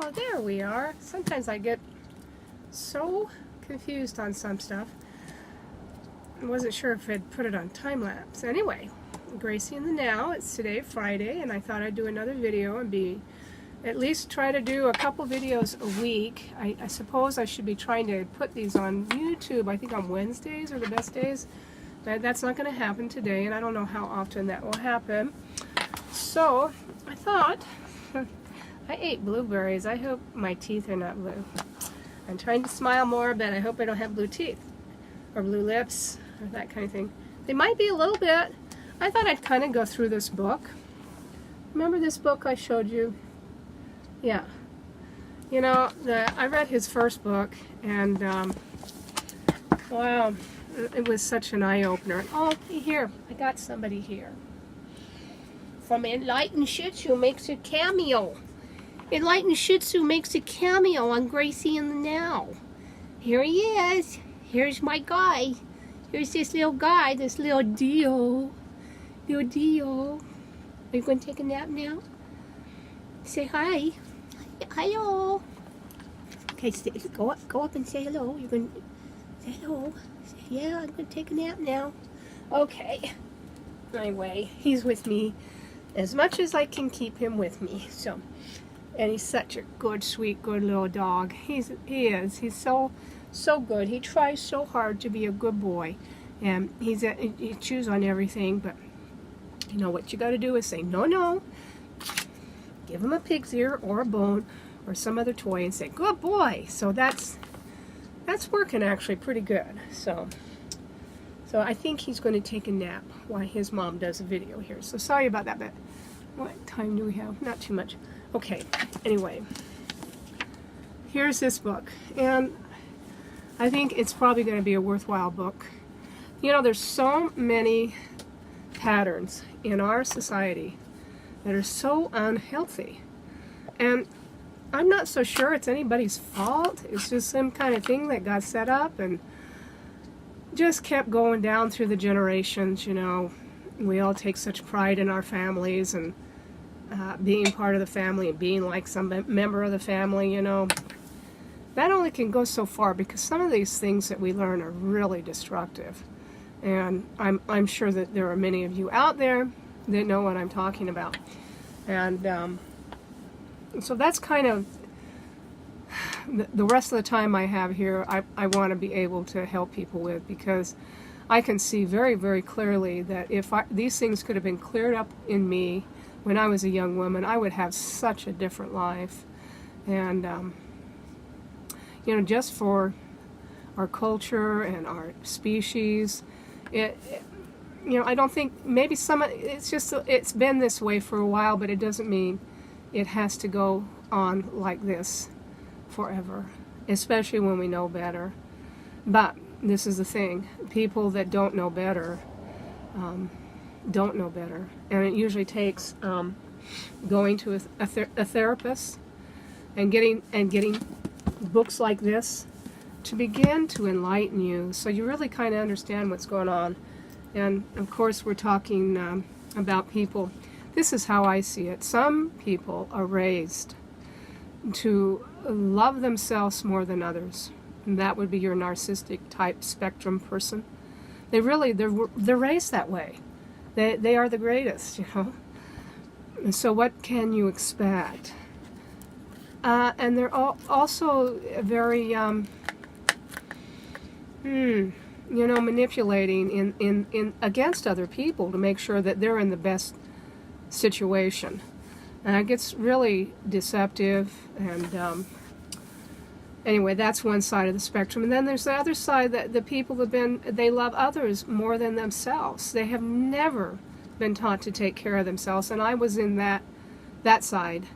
Oh, there we are. Sometimes I get so confused on some stuff. I wasn't sure if I'd put it on time lapse. Anyway, Gracie in the Now. It's today, Friday, and I thought I'd do another video and at least try to do a couple videos a week. I suppose I should be trying to put these on YouTube. I think on Wednesdays are the best days. That's not going to happen today, and I don't know how often that will happen. So I thought, I ate blueberries. I hope my teeth are not blue. I'm trying to smile more, but I hope I don't have blue teeth or blue lips or that kind of thing. They might be a little bit. I thought I'd kind of go through this book. Remember this book I showed you? Yeah. You know, I read his first book, and wow, it was such an eye-opener. Oh, here, I got somebody here. From Enlightened Shih Tzu makes a cameo. Enlightened Shih Tzu makes a cameo on Gracie in the Now. Here he is. Here's my guy. Here's this little guy, this little Dio. Little Dio. Are you going to take a nap now? Say hi. Hello. Okay, go up and say hello. You're going to say hello. Say, yeah, I'm going to take a nap now. Okay. Anyway, he's with me as much as I can keep him with me. So, and he's such a good, sweet, good little dog. He is. He's so good. He tries so hard to be a good boy, and he chews on everything. But you know what you got to do is say no, no. Give him a pig's ear or a bone or some other toy, and say good boy. So that's working actually pretty good. So I think he's going to take a nap while his mom does a video here. So sorry about that, but what time do we have? Not too much. Okay, anyway, here's this book, and I think it's probably going to be a worthwhile book. You know, there's so many patterns in our society that are so unhealthy, and I'm not so sure it's anybody's fault. It's just some kind of thing that got set up and just kept going down through the generations. You know, we all take such pride in our families and being part of the family and being like some member of the family. You know, that only can go so far, because some of these things that we learn are really destructive, and I'm sure that there are many of you out there that know what I'm talking about. And so that's kind of the rest of the time I have here, I want to be able to help people with, because I can see very, very clearly that if these things could have been cleared up in me when I was a young woman, I would have such a different life. And you know, just for our culture and our species, you know, I don't think, maybe it's been this way for a while, but it doesn't mean it has to go on like this forever, especially when we know better. But this is the thing, people that don't know better don't know better, and it usually takes going to a therapist and getting books like this to begin to enlighten you, so you really kind of understand what's going on. And of course we're talking about people. This is how I see it. Some people are raised to love themselves more than others, and that would be your narcissistic type spectrum person. They're raised that way. They are the greatest, you know. And so what can you expect? And they're also very you know, manipulating in against other people to make sure that they're in the best situation. And it gets really deceptive. And anyway, that's one side of the spectrum. And then there's the other side, that the people they love others more than themselves. They have never been taught to take care of themselves, and I was in that side.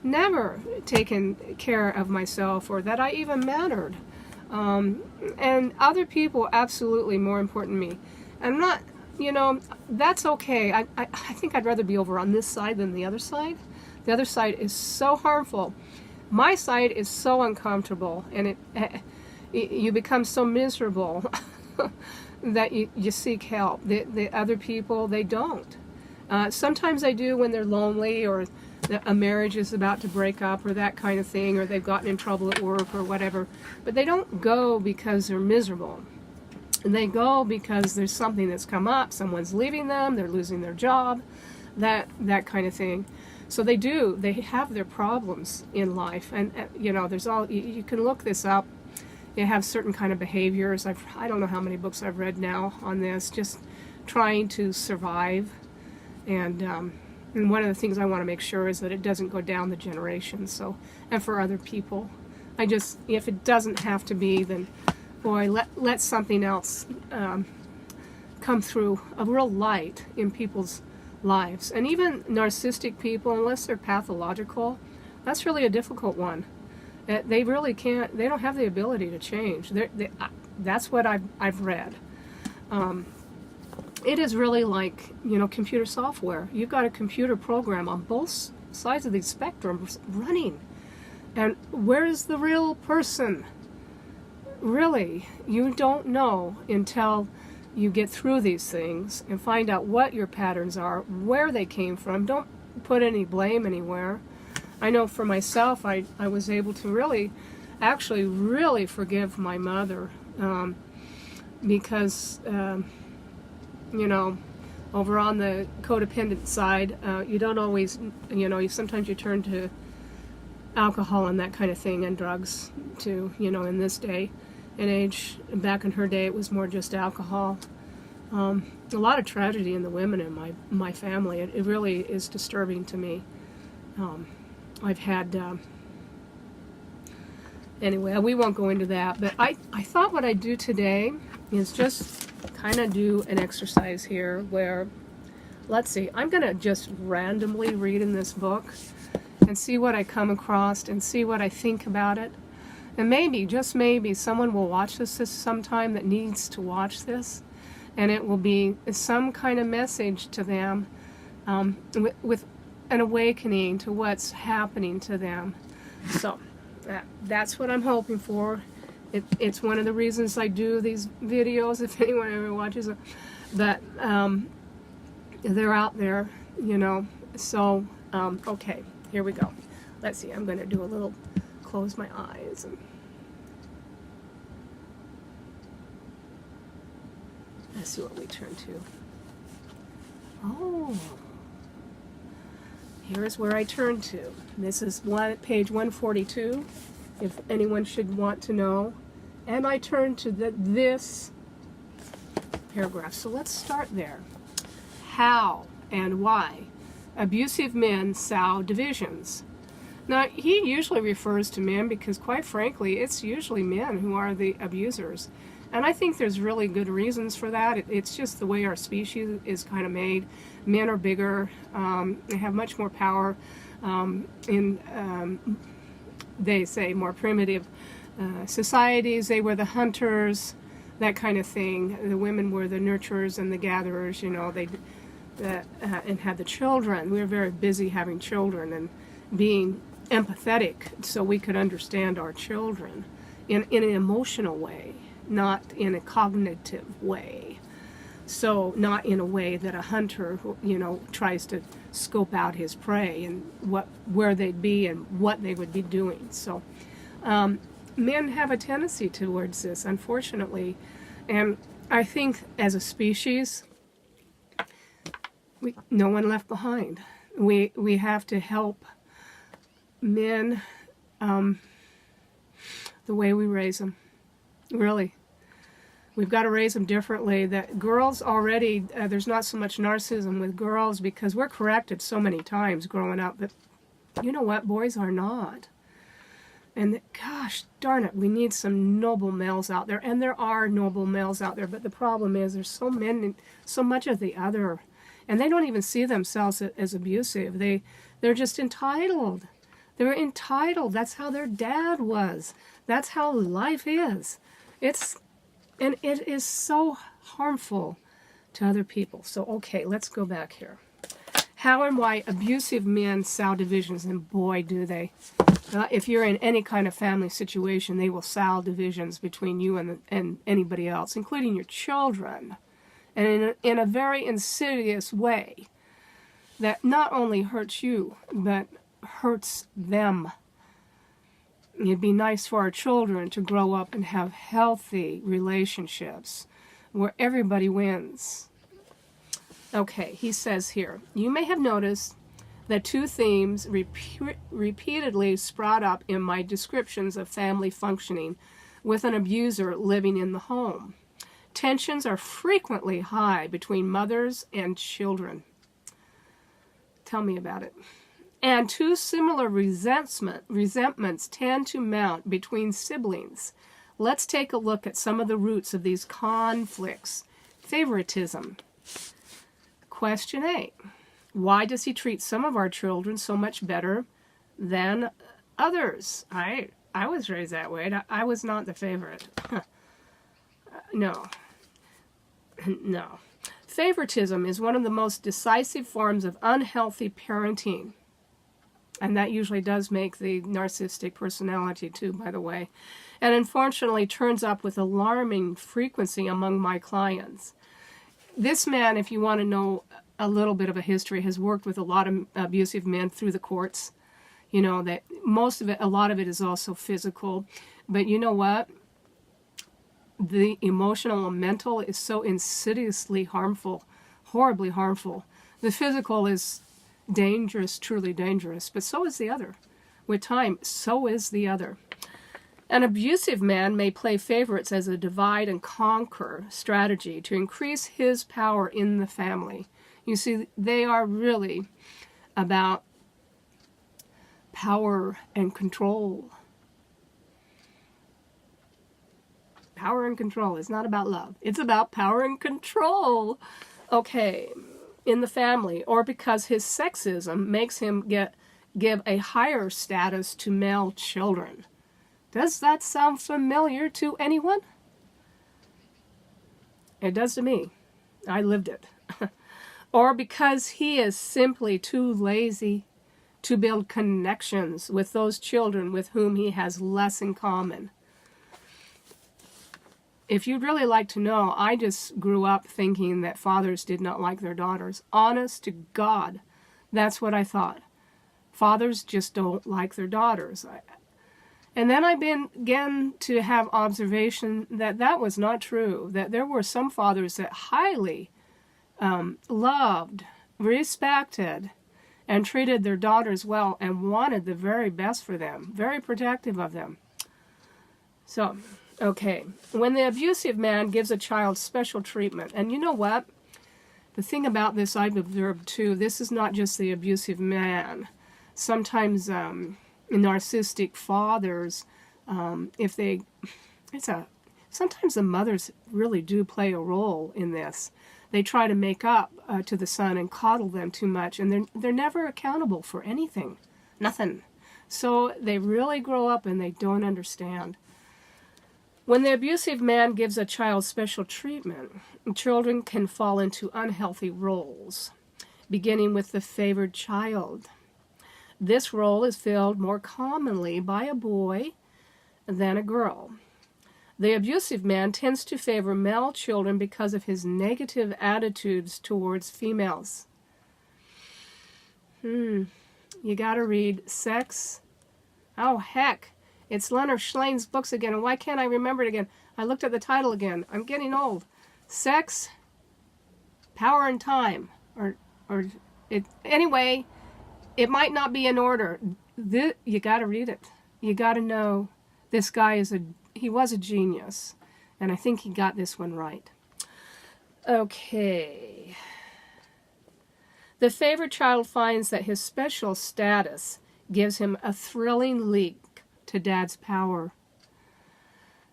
Never taken care of myself, or that I even mattered. And other people absolutely more important to me. I'm not, you know, that's okay. I think I'd rather be over on this side than the other side. The other side is so harmful. My side is so uncomfortable, and you become so miserable that you seek help. The other people, they don't. Sometimes I do when they're lonely, or that a marriage is about to break up or that kind of thing, or they've gotten in trouble at work or whatever. But they don't go because they're miserable. And they go because there's something that's come up. Someone's leaving them, they're losing their job, that kind of thing. So they have their problems in life. And you know, there's all, you can look this up. They have certain kind of behaviors. I don't know how many books I've read now on this, just trying to survive. And one of the things I want to make sure is that it doesn't go down the generations. So, and for other people, if it doesn't have to be, then boy, let something else come through, a real light in people's lives. And even narcissistic people, unless they're pathological, that's really a difficult one. They really can't, they don't have the ability to change. That's what I've read. It is really like, you know, computer software. You've got a computer program on both sides of the spectrum running. And where is the real person? Really, you don't know until you get through these things and find out what your patterns are, where they came from. Don't put any blame anywhere. I know for myself, I was able to really forgive my mother because, you know, over on the codependent side, you don't always, you know, sometimes you turn to alcohol and that kind of thing and drugs too, you know, in this day and age. Back in her day, it was more just alcohol. A lot of tragedy in the women in my family. It really is disturbing to me. I've had, anyway, we won't go into that, but I thought what I'd do today is just kind of do an exercise here where, let's see, I'm going to just randomly read in this book and see what I come across and see what I think about it. And maybe, just maybe, someone will watch this sometime that needs to watch this, and it will be some kind of message to them with an awakening to what's happening to them. So that's what I'm hoping for. It's one of the reasons I do these videos, if anyone ever watches them, that they're out there, you know. So, okay, here we go. Let's see, I'm going to do a little, close my eyes. And let's see what we turn to. Oh, here's where I turn to. This is page 142, if anyone should want to know. And I turn to this paragraph. So let's start there. How and why abusive men sow divisions. Now, he usually refers to men because, quite frankly, it's usually men who are the abusers. And I think there's really good reasons for that. It's just the way our species is kind of made. Men are bigger. They have much more power in, they say, more primitive societies. They were the hunters, that kind of thing. The women were the nurturers and the gatherers, you know, and had the children. We were very busy having children and being empathetic so we could understand our children in an emotional way, not in a cognitive way. So not in a way that a hunter, you know, tries to scope out his prey and where they'd be and what they would be doing. So men have a tendency towards this, unfortunately. And I think as a species, no one left behind. We have to help men the way we raise them. Really. We've got to raise them differently. That girls already, there's not so much narcissism with girls because we're corrected so many times growing up. But you know what? Boys are not. And gosh darn it, we need some noble males out there. And there are noble males out there. But the problem is there's so much of the other. And they don't even see themselves as abusive. They're just entitled. They're entitled. That's how their dad was. That's how life is. And it is so harmful to other people. So, okay, let's go back here. How and why abusive men sow divisions, and boy, do they. If you're in any kind of family situation, they will sow divisions between you and anybody else, including your children, and in a very insidious way that not only hurts you, but hurts them. It'd be nice for our children to grow up and have healthy relationships where everybody wins. Okay, he says here, you may have noticed that two themes repeatedly sprout up in my descriptions of family functioning with an abuser living in the home. Tensions are frequently high between mothers and children. Tell me about it. And two similar resentments tend to mount between siblings. Let's take a look at some of the roots of these conflicts. Favoritism. Question 8. Why does he treat some of our children so much better than others? I was raised that way. I was not the favorite. No. No. Favoritism is one of the most decisive forms of unhealthy parenting. And that usually does make the narcissistic personality too, by the way. And unfortunately turns up with alarming frequency among my clients. This man, if you want to know a little bit of a history, has worked with a lot of abusive men through the courts. You know, that most of it, a lot of it is also physical. But you know what? The emotional and mental is so insidiously harmful, horribly harmful. The physical is dangerous, truly dangerous, but so is the other. With time, so is the other. An abusive man may play favorites as a divide and conquer strategy to increase his power in the family. You see, they are really about power and control. Power and control. It's not about love. It's about power and control. Okay, in the family, or because his sexism makes him give a higher status to male children. Does that sound familiar to anyone? It does to me. I lived it. Or because he is simply too lazy to build connections with those children with whom he has less in common. If you'd really like to know, I just grew up thinking that fathers did not like their daughters. Honest to God, that's what I thought. Fathers just don't like their daughters. And then I began to have observation that that was not true, that there were some fathers that highly loved, respected, and treated their daughters well and wanted the very best for them, very protective of them. So, okay, when the abusive man gives a child special treatment, and you know what? The thing about this I've observed too, this is not just the abusive man. Sometimes narcissistic fathers, sometimes the mothers really do play a role in this. They try to make up to the son and coddle them too much, and they're never accountable for anything, nothing. So they really grow up and they don't understand. When the abusive man gives a child special treatment, children can fall into unhealthy roles, beginning with the favored child. This role is filled more commonly by a boy than a girl. The abusive man tends to favor male children because of his negative attitudes towards females. You gotta read Sex. Oh, heck. It's Leonard Shlain's books again, and why can't I remember it again? I looked at the title again. I'm getting old. Sex, Power, and Time. Anyway, it might not be in order. You gotta read it. You gotta know this guy he was a genius, and I think he got this one right. Okay. The favored child finds that his special status gives him a thrilling leap to dad's power,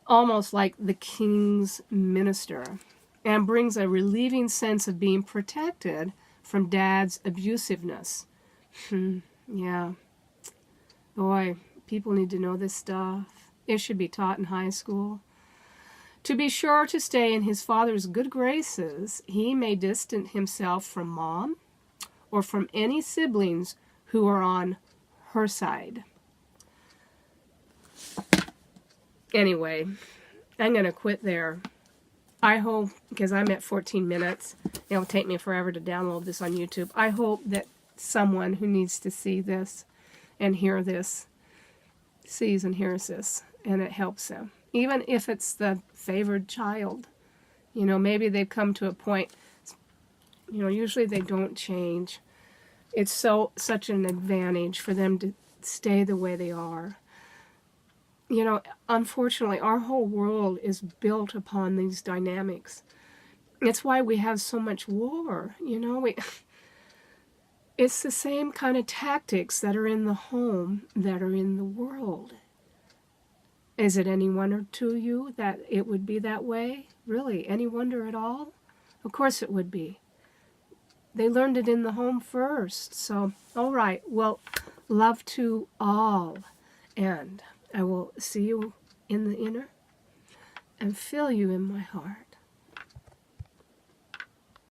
almost like the king's minister, and brings a relieving sense of being protected from dad's abusiveness. Yeah. Boy, people need to know this stuff. It should be taught in high school. To be sure to stay in his father's good graces, he may distance himself from mom or from any siblings who are on her side. Anyway, I'm going to quit there. I hope, because I'm at 14 minutes, it'll take me forever to download this on YouTube. I hope that someone who needs to see this and hear this, sees and hears this, and it helps them. Even if it's the favored child, you know, maybe they've come to a point, you know, usually they don't change. It's such an advantage for them to stay the way they are. You know, unfortunately, our whole world is built upon these dynamics. It's why we have so much war, you know. It's the same kind of tactics that are in the home that are in the world. Is it any wonder to you that it would be that way? Really, any wonder at all? Of course it would be. They learned it in the home first. So, all right, well, love to all. And I will see you in the inner and feel you in my heart.